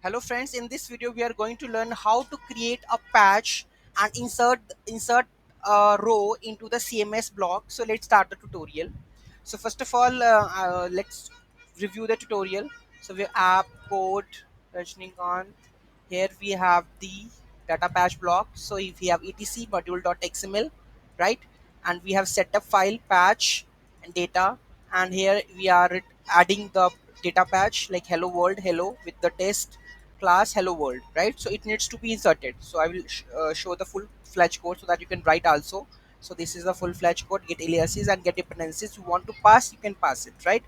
Hello friends, in this video we are going to learn how to create a patch and insert a row into the CMS block. So let's start the tutorial. So first of all, let's review the tutorial. So we have app code Rajnikant. Here we have the data patch block. So if we have etc module.xml, right, and we have setup file patch and data, and here we are adding the data patch like hello world hello with the test class hello world, right? So it needs to be inserted. So I will show the full fledged code so that you can write also. So this is the full fledged code. Get aliases and get dependencies. You want to pass, you can pass it, right?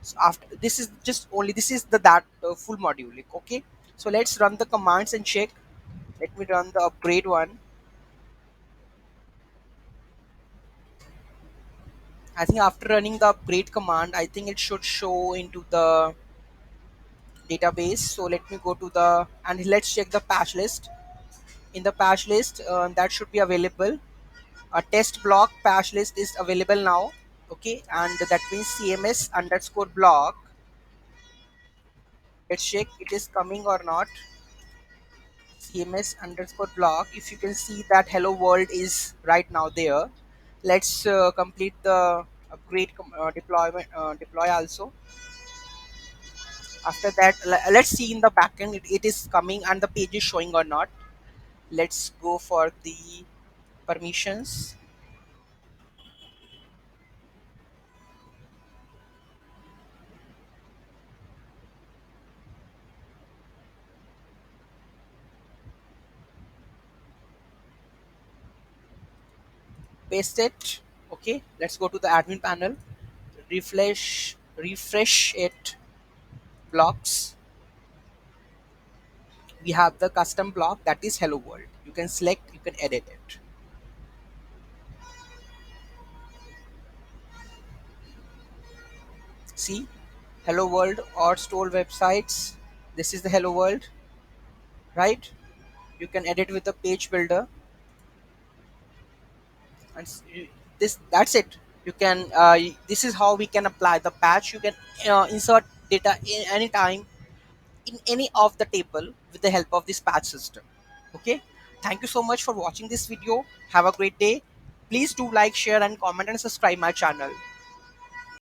So after this is just only this is the that full module, like, okay. So let's run the commands and check. Let me run the upgrade one. I think after running the upgrade command, I think it should show into the database. So let me go to the and let's check the patch list. In the patch list, that should be available. A test block patch list is available now, okay, and that means CMS underscore block. Let's check it is coming or not. CMS underscore block. If you can see that hello world is right now there. Let's complete the upgrade deployment deploy also. After that, let's see in the backend it is coming and the page is showing or not. Let's go for the permissions. Paste it. Okay, let's go to the admin panel. Refresh it. Blocks. We have the custom block that is hello world. You can select, you can edit it. See, hello world or store websites. This is the hello world, right? You can edit with the page builder, and this that's it. You can this is how we can apply the patch. You can insert data in any time in any of the table with the help of this patch system. Okay, thank you so much for watching this video. Have a great day. Please do like, share and comment and subscribe my channel.